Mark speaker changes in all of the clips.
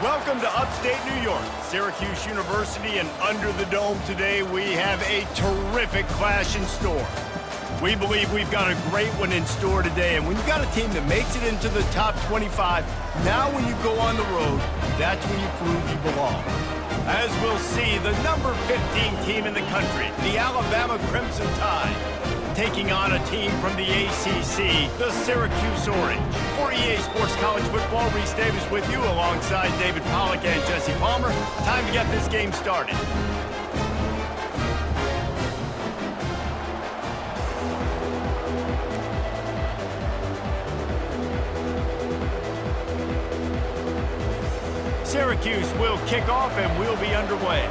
Speaker 1: Welcome to upstate New York, Syracuse University, and under the dome today we have a terrific clash in store. We believe we've got a great one in store today, and when you've got a team that makes it into the top 25, now when you go on the road, that's when you prove you belong. As we'll see, the number 15 team in the country, the Alabama Crimson Tide, taking on a team from the ACC, the Syracuse Orange. For EA Sports College Football, Reese Davis with you alongside David Pollack and Jesse Palmer. Time to get this game started. Syracuse will kick off and we'll be underway.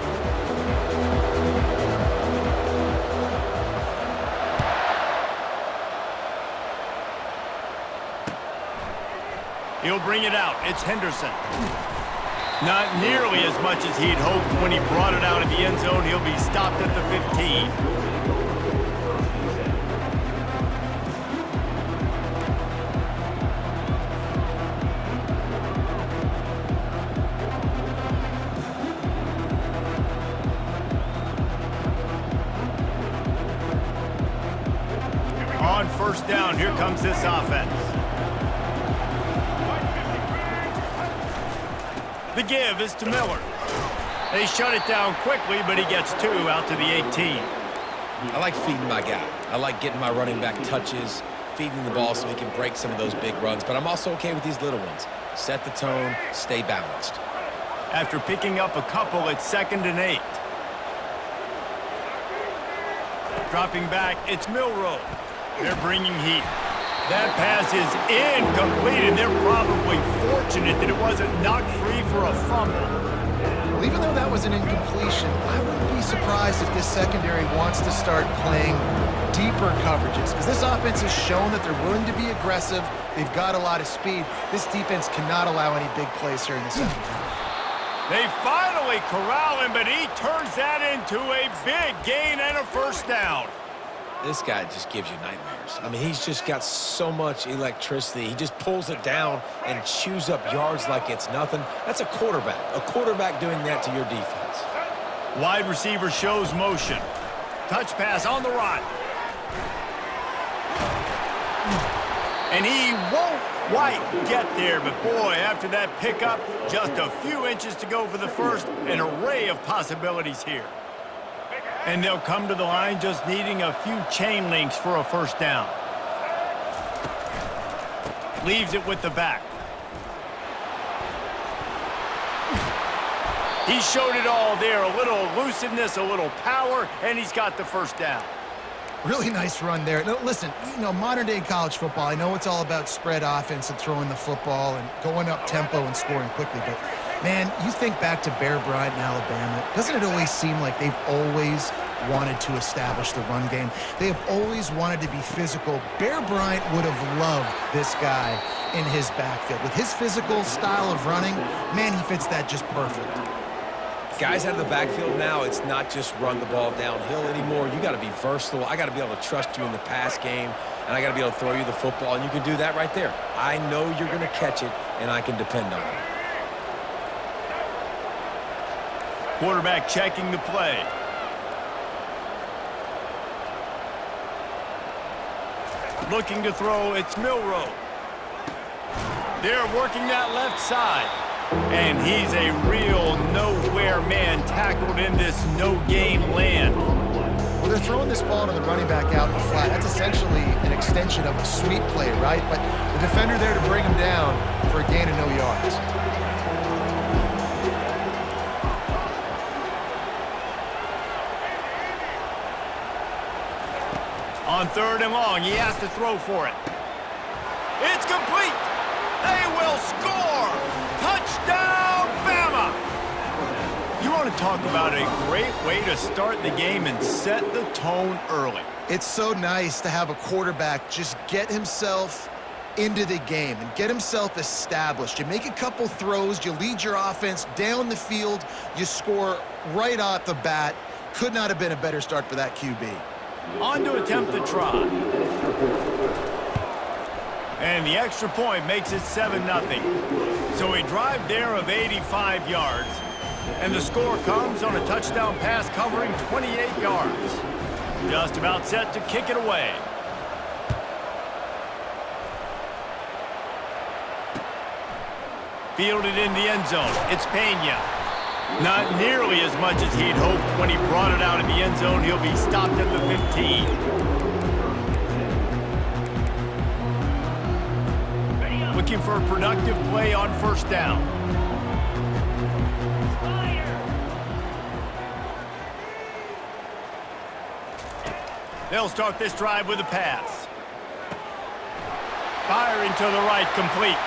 Speaker 1: He'll bring it out. It's Henderson. Not nearly as much as he'd hoped when he brought it out of the end zone. He'll be stopped at the 15. On first down, here comes this offense. The give is to Miller. They shut it down quickly, but he gets two out to the 18.
Speaker 2: I like feeding my guy. I like getting my running back touches, feeding the ball so he can break some of those big runs, but I'm also okay with these little ones. Set the tone, stay balanced.
Speaker 1: After picking up a couple, it's 2nd and 8. Dropping back, it's Milroe. They're bringing heat. That pass is incomplete, and they're probably fortunate that it wasn't knocked free for a fumble.
Speaker 3: Well, even though that was an incompletion, I wouldn't be surprised if this secondary wants to start playing deeper coverages, because this offense has shown that they're willing to be aggressive. They've got a lot of speed. This defense cannot allow any big plays here in the second half.
Speaker 1: They finally corral him, but he turns that into a big gain and a first down.
Speaker 2: This guy just gives you nightmares. I mean, he's just got so much electricity. He just pulls it down and chews up yards like it's nothing. That's a quarterback doing that to your defense.
Speaker 1: Wide receiver shows motion. Touch pass on the run. And he won't quite get there, but boy, after that pickup, just a few inches to go for the first. An array of possibilities here. And they'll come to the line just needing a few chain links for a first down. Leaves it with the back. He showed it all there. A little elusiveness, a little power, and he's got the first down.
Speaker 3: Really nice run there. Now, listen, modern-day college football, I know it's all about spread offense and throwing the football and going up tempo and scoring quickly, but man, you think back to Bear Bryant in Alabama, doesn't it always seem like they've always wanted to establish the run game? They have always wanted to be physical. Bear Bryant would have loved this guy in his backfield. With his physical style of running, man, he fits that just perfect.
Speaker 2: Guys out of the backfield now, it's not just run the ball downhill anymore. You got to be versatile. I got to be able to trust you in the pass game, and I got to be able to throw you the football, and you can do that right there. I know you're going to catch it, and I can depend on it.
Speaker 1: Quarterback checking the play. Looking to throw, it's Milroe. They're working that left side. And he's a real nowhere man tackled in this no-gain land.
Speaker 3: Well, they're throwing this ball to the running back out in the flat. That's essentially an extension of a sweep play, right? But the defender there to bring him down for a gain of no yards.
Speaker 1: On 3rd and long, he has to throw for it. It's complete. They will score. Touchdown, Bama! You want to talk about a great way to start the game and set the tone early.
Speaker 3: It's so nice to have a quarterback just get himself into the game and get himself established. You make a couple throws, you lead your offense down the field, you score right off the bat. Could not have been a better start for that QB.
Speaker 1: On to attempt the try. And the extra point makes it 7-0. So a drive there of 85 yards. And the score comes on a touchdown pass covering 28 yards. Just about set to kick it away. Fielded in the end zone. It's Pena. Not nearly as much as he'd hoped when he brought it out in the end zone. He'll be stopped at the 15. Looking for a productive play on first down. They'll start this drive with a pass. Firing to the right, complete.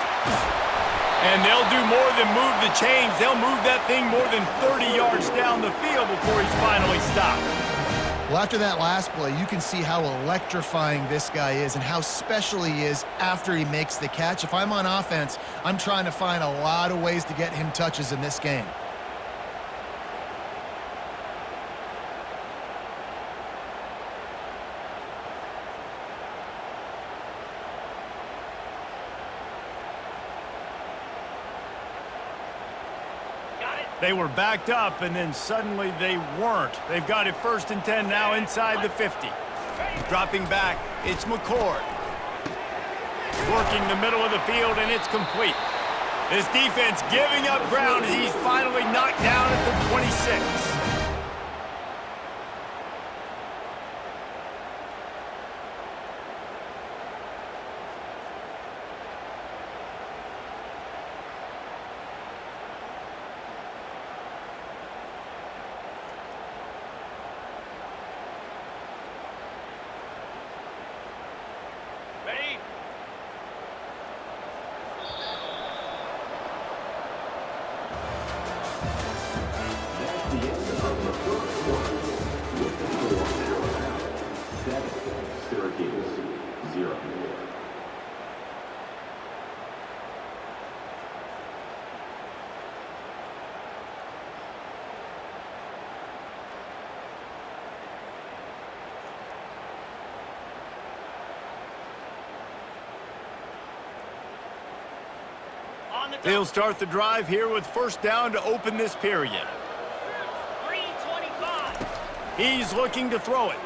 Speaker 1: And they'll do more than move the chains. They'll move that thing more than 30 yards down the field before he's finally stopped.
Speaker 3: Well, after that last play, you can see how electrifying this guy is and how special he is after he makes the catch. If I'm on offense, I'm trying to find a lot of ways to get him touches in this game.
Speaker 1: They were backed up, and then suddenly they weren't. They've got it 1st and 10 now inside the 50. Dropping back, it's McCord. Working the middle of the field, and it's complete. This defense giving up ground. He's finally knocked down at the 26. They'll start the drive here with first down to open this period.
Speaker 4: 3:25.
Speaker 1: He's looking to throw it.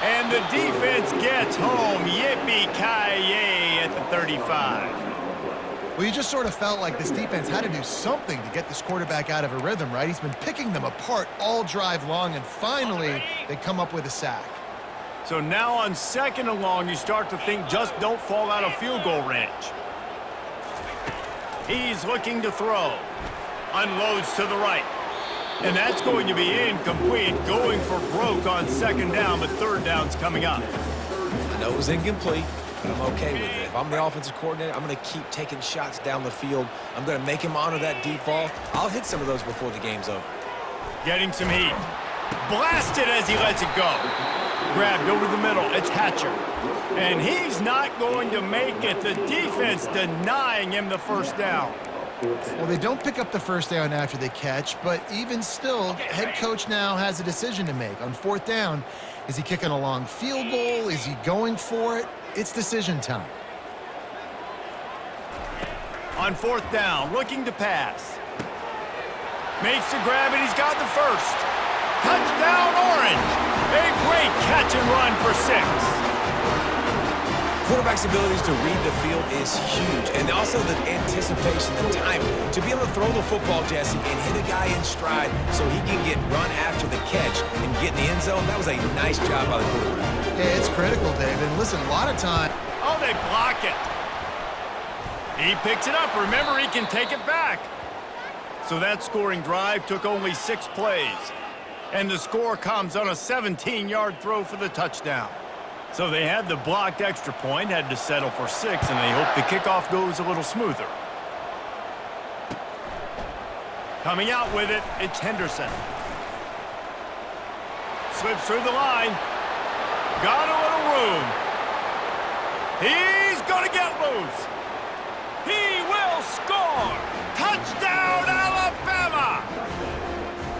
Speaker 1: And the defense gets home. Yippee-ki-yay at the 35.
Speaker 3: Well, you just sort of felt like this defense had to do something to get this quarterback out of a rhythm, right? He's been picking them apart all drive long, and finally they come up with a sack.
Speaker 1: So now on 2nd and long, you start to think just don't fall out of field goal range. He's looking to throw. Unloads to the right. And that's going to be incomplete. Going for broke on 2nd down, but 3rd down's coming up.
Speaker 2: I know it was incomplete, but I'm okay with it. If I'm the offensive coordinator, I'm going to keep taking shots down the field. I'm going to make him honor that deep ball. I'll hit some of those before the game's over.
Speaker 1: Getting some heat. Blasted as he lets it go. Grabbed over the middle. It's Hatcher. And he's not going to make it. The defense denying him the first down.
Speaker 3: Well, they don't pick up the first down after they catch, but even still, head coach now has a decision to make. On 4th down, is he kicking a long field goal? Is he going for it? It's decision time.
Speaker 1: On 4th down, looking to pass. Makes the grab, and he's got the first. Touchdown, Orange. A great catch and run for 6.
Speaker 2: Quarterback's abilities to read the field is huge, and also the anticipation, the timing. To be able to throw the football, Jesse, and hit a guy in stride so he can get run after the catch and get in the end zone, that was a nice job by the quarterback.
Speaker 3: Yeah, it's critical, David. And listen, a lot of time.
Speaker 1: Oh, they block it. He picks it up. Remember, he can take it back. So that scoring drive took only 6 plays. And the score comes on a 17-yard throw for the touchdown. So they had the blocked extra point, had to settle for 6, and they hope the kickoff goes a little smoother. Coming out with it, it's Henderson. Slips through the line. Got a little room. He's going to get loose. He will score. Touchdown, Alabama.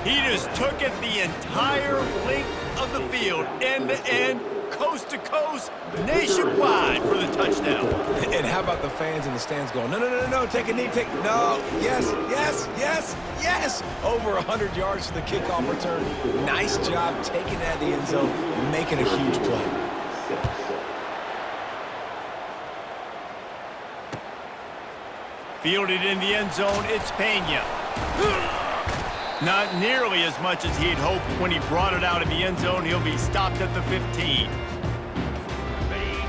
Speaker 1: He just took it the entire length of the field, end to end. coast to coast, nationwide for the touchdown.
Speaker 2: And how about the fans in the stands going, no, no, no, no, no, take a knee, no, yes, yes, yes, yes. Over 100 yards to the kickoff return. Nice job taking that to the end zone, making a huge play.
Speaker 1: Fielded in the end zone, it's Pena. Not nearly as much as he'd hoped when he brought it out of the end zone. He'll be stopped at the 15.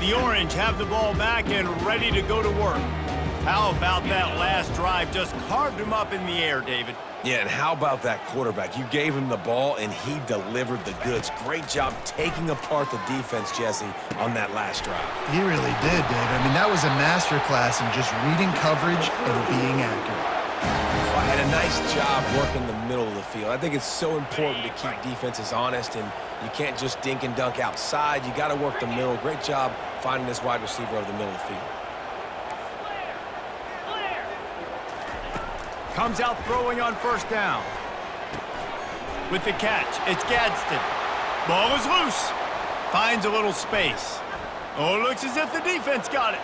Speaker 1: The Orange have the ball back and ready to go to work. How about that last drive? Just carved him up in the air, David.
Speaker 2: Yeah, and how about that quarterback? You gave him the ball, and he delivered the goods. Great job taking apart the defense, Jesse, on that last drive.
Speaker 3: He really did, Dave. I mean, that was a masterclass in just reading coverage and being accurate.
Speaker 2: Well, and a nice job working the middle of the field. I think it's so important to keep defenses honest, and you can't just dink and dunk outside. You got to work the middle. Great job finding this wide receiver over the middle of the field.
Speaker 1: Comes out throwing on first down. With the catch, it's Gadsden. Ball is loose. Finds a little space. Oh, it looks as if the defense got it.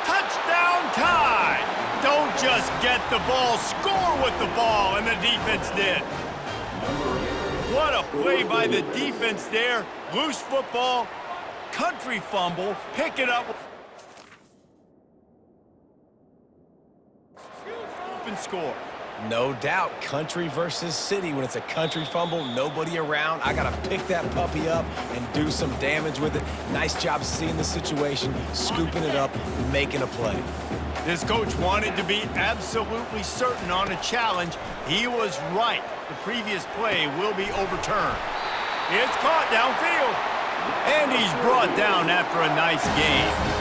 Speaker 1: Touchdown tie! Don't just get the ball, score with the ball, and the defense did. What a play by the defense there. Loose football, country fumble, pick it up. And score.
Speaker 2: No doubt, country versus city. When it's a country fumble, nobody around, I got to pick that puppy up and do some damage with it. Nice job seeing the situation, scooping it up, making a play.
Speaker 1: This coach wanted to be absolutely certain on a challenge. He was right. The previous play will be overturned. It's caught downfield. And he's brought down after a nice game.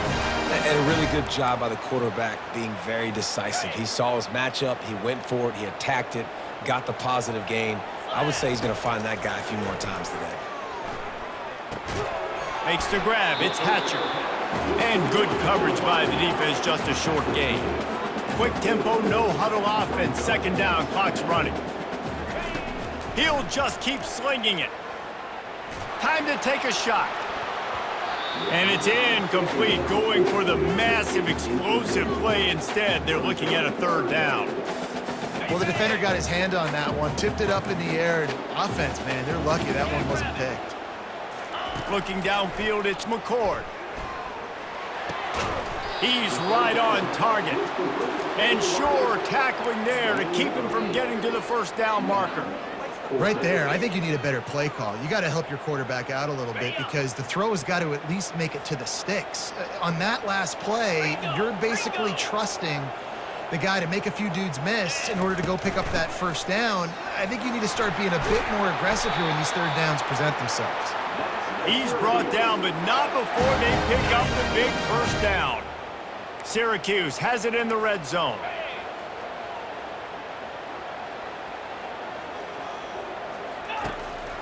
Speaker 2: And a really good job by the quarterback being very decisive. He saw his matchup, he went for it, he attacked it, got the positive gain. I would say he's going to find that guy a few more times today.
Speaker 1: Makes the grab, it's Hatcher. And good coverage by the defense, just a short gain. Quick tempo, no huddle offense, second down, clock's running. He'll just keep slinging it. Time to take a shot. And it's incomplete, going for the massive, explosive play instead. They're looking at a third down.
Speaker 3: Well, the defender got his hand on that one, tipped it up in the air, and offense, man, they're lucky that one wasn't picked.
Speaker 1: Looking downfield, it's McCord. He's right on target. And sure, tackling there to keep him from getting to the first down marker.
Speaker 3: Right there, I think you need a better play call. You got to help your quarterback out a little bit because the throw has got to at least make it to the sticks. On that last play, you're basically trusting the guy to make a few dudes miss in order to go pick up that first down. I think you need to start being a bit more aggressive here when these third downs present themselves.
Speaker 1: He's brought down, but not before they pick up the big first down. Syracuse has it in the red zone.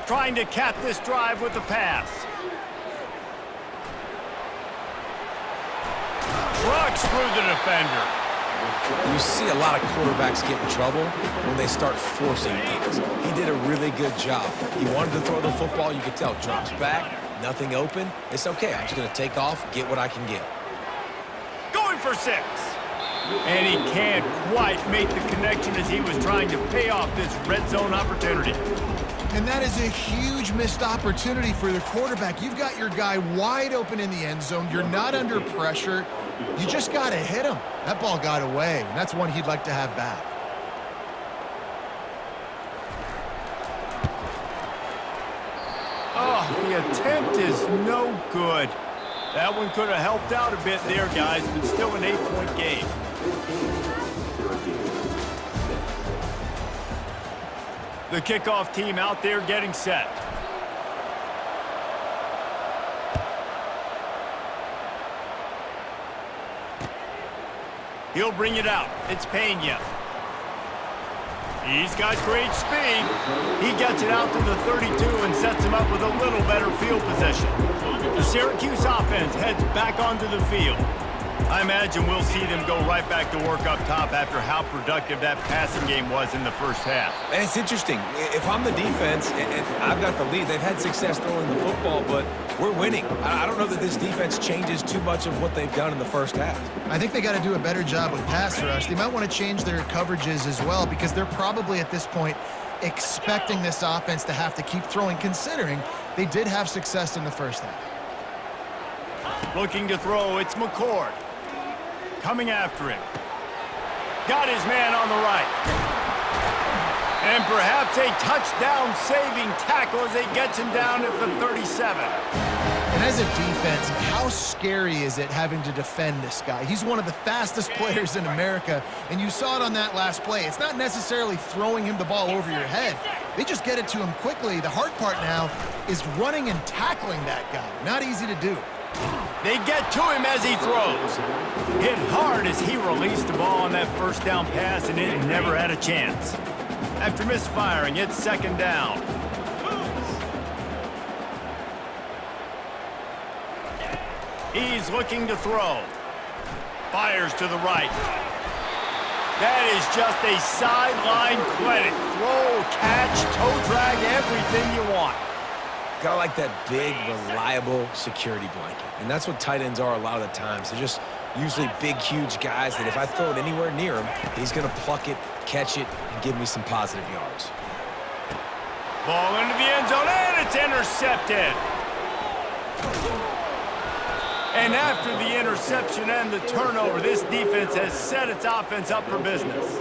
Speaker 1: Trying to cap this drive with the pass. Trucks through the defender.
Speaker 2: You see a lot of quarterbacks get in trouble when they start forcing things. He did a really good job. He wanted to throw the football. You could tell. Drops back, nothing open. It's okay. I'm just going to take off, get what I can get.
Speaker 1: Going for 6. And he can't quite make the connection as he was trying to pay off this red zone opportunity.
Speaker 3: And that is a huge missed opportunity for the quarterback. You've got your guy wide open in the end zone. You're not under pressure. You just got to hit him. That ball got away, and that's one he'd like to have back.
Speaker 1: Oh, the attempt is no good. That one could have helped out a bit there, guys, but still an 8-point game. The kickoff team out there getting set. He'll bring it out. It's Pena. He's got great speed. He gets it out to the 32 and sets him up with a little better field position. The Syracuse offense heads back onto the field. I imagine we'll see them go right back to work up top after how productive that passing game was in the first half.
Speaker 2: And it's interesting. If I'm the defense and I've got the lead, they've had success throwing the football, but we're winning. I don't know that this defense changes too much of what they've done in the first half.
Speaker 3: I think they got to do a better job with pass rush. They might want to change their coverages as well because they're probably at this point expecting this offense to have to keep throwing, considering they did have success in the first half.
Speaker 1: Looking to throw, it's McCord. Coming after him. Got his man on the right. And perhaps a touchdown-saving tackle as he gets him down at the 37.
Speaker 3: And as a defense, how scary is it having to defend this guy? He's one of the fastest players in America, and you saw it on that last play. It's not necessarily throwing him the ball over your head. They just get it to him quickly. The hard part now is running and tackling that guy. Not easy to do.
Speaker 1: They get to him as he throws. Hit hard as he released the ball on that first down pass, and it never had a chance. After misfiring, it's second down. He's looking to throw. Fires to the right. That is just a sideline clinic. Throw, catch, toe drag, everything you want.
Speaker 2: Gotta like that big, reliable security blanket. And that's what tight ends are a lot of the times. They're just usually big, huge guys that if I throw it anywhere near him, he's gonna pluck it, catch it, and give me some positive yards.
Speaker 1: Ball into the end zone, and it's intercepted. And after the interception and the turnover, this defense has set its offense up for business.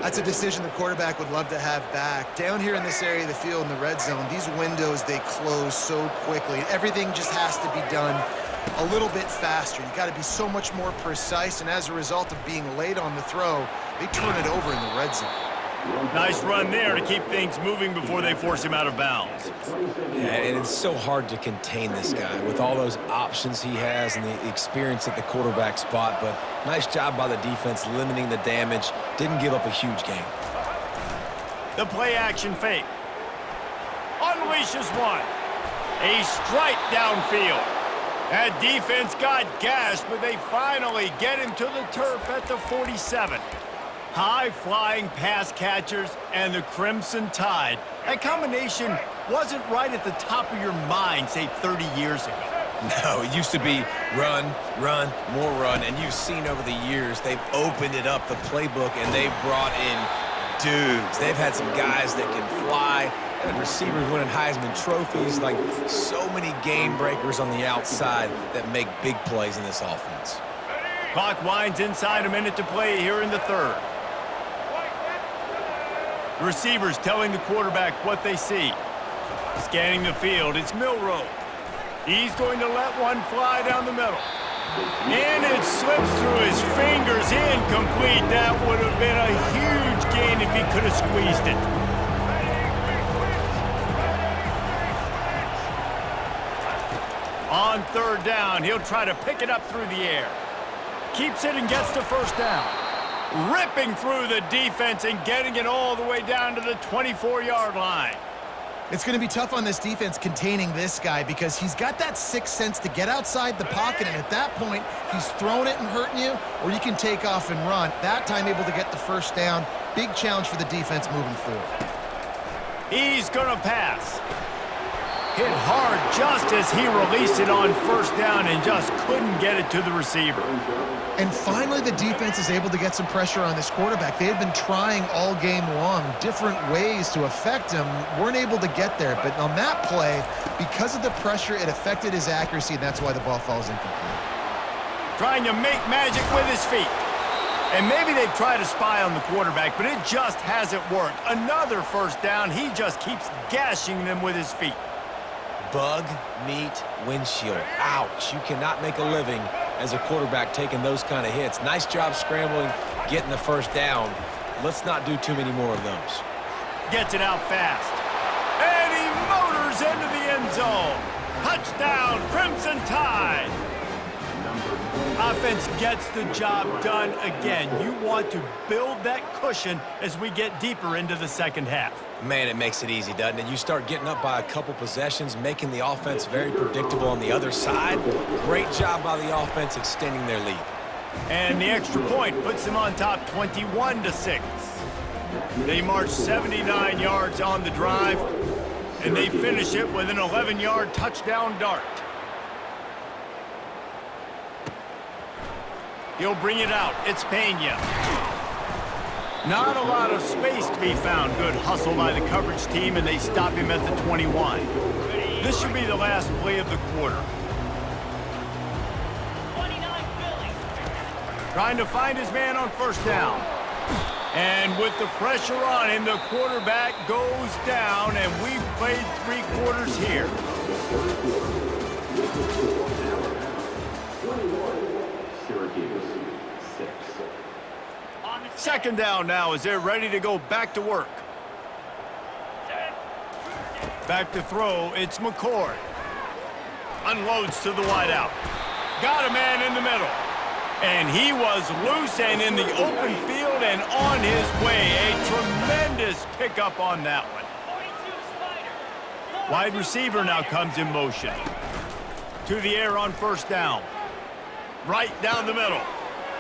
Speaker 3: That's a decision the quarterback would love to have back. Down here in this area of the field in the red zone, these windows, they close so quickly. Everything just has to be done a little bit faster. You got to be so much more precise, and as a result of being late on the throw, they turn it over in the red zone.
Speaker 1: Nice run there to keep things moving before they force him out of bounds.
Speaker 2: Yeah, and it's so hard to contain this guy with all those options he has and the experience at the quarterback spot, but nice job by the defense limiting the damage. Didn't give up a huge game.
Speaker 1: The play action fake. Unleashes one. A strike downfield. That defense got gashed, but they finally get him to the turf at the 47. High-flying pass catchers and the Crimson Tide. That combination wasn't right at the top of your mind, say, 30 years ago.
Speaker 2: No, it used to be run, run, more run, and you've seen over the years they've opened it up, the playbook, and they've brought in dudes. They've had some guys that can fly, and receivers winning Heisman trophies, like so many game breakers on the outside that make big plays in this offense.
Speaker 1: Clock winds inside, a minute to play here in the third. Receivers telling the quarterback what they see. Scanning the field, it's Milroe. He's going to let one fly down the middle. And it slips through his fingers, incomplete. That would have been a huge gain if he could have squeezed it. On third down, he'll try to pick it up through the air. Keeps it and gets the first down. Ripping through the defense and getting it all the way down to the 24-yard line.
Speaker 3: It's going to be tough on this defense containing this guy because he's got that sixth sense to get outside the pocket, and at that point, he's throwing it and hurting you, or you can take off and run. That time able to get the first down. Big challenge for the defense moving forward.
Speaker 1: He's going to pass. Hit hard just as he released it on first down and just couldn't get it to the receiver.
Speaker 3: And finally, the defense is able to get some pressure on this quarterback. They had been trying all game long, different ways to affect him, weren't able to get there. But on that play, because of the pressure, it affected his accuracy, and that's why the ball falls incomplete.
Speaker 1: Trying to make magic with his feet. And maybe they've tried to spy on the quarterback, but it just hasn't worked. Another first down, he just keeps gashing them with his feet.
Speaker 2: Bug meat windshield. Ouch. You cannot make a living as a quarterback taking those kind of hits. Nice job scrambling, getting the first down. Let's not do too many more of those.
Speaker 1: Gets it out fast. And he motors into the end zone. Touchdown, Crimson Tide. Offense gets the job done again. You want to build that cushion as we get deeper into the second half.
Speaker 2: Man, it makes it easy, doesn't it? You start getting up by a couple possessions, making the offense very predictable on the other side. Great job by the offense extending their lead.
Speaker 1: And the extra point puts them on top 21-6. They march 79 yards on the drive, and they finish it with an 11-yard touchdown dart. He'll bring it out. It's Pena. Not a lot of space to be found. Good hustle by the coverage team, and they stop him at the 21. This should be the last play of the quarter. Trying to find his man on first down. And with the pressure on him, the quarterback goes down, and we've played 3 quarters here.
Speaker 4: Syracuse, 6.
Speaker 1: Second down now as they're ready to go back to work. Back to throw, it's McCord. Unloads to the wideout. Got a man in the middle. And he was loose and in the open field and on his way. A tremendous pickup on that one. Wide receiver now comes in motion. To the air on first down. Right down the middle.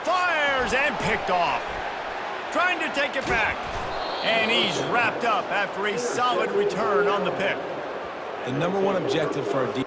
Speaker 1: Fires and picked off. Trying to take it back. And he's wrapped up after a solid return on the pick.
Speaker 2: The number one objective for a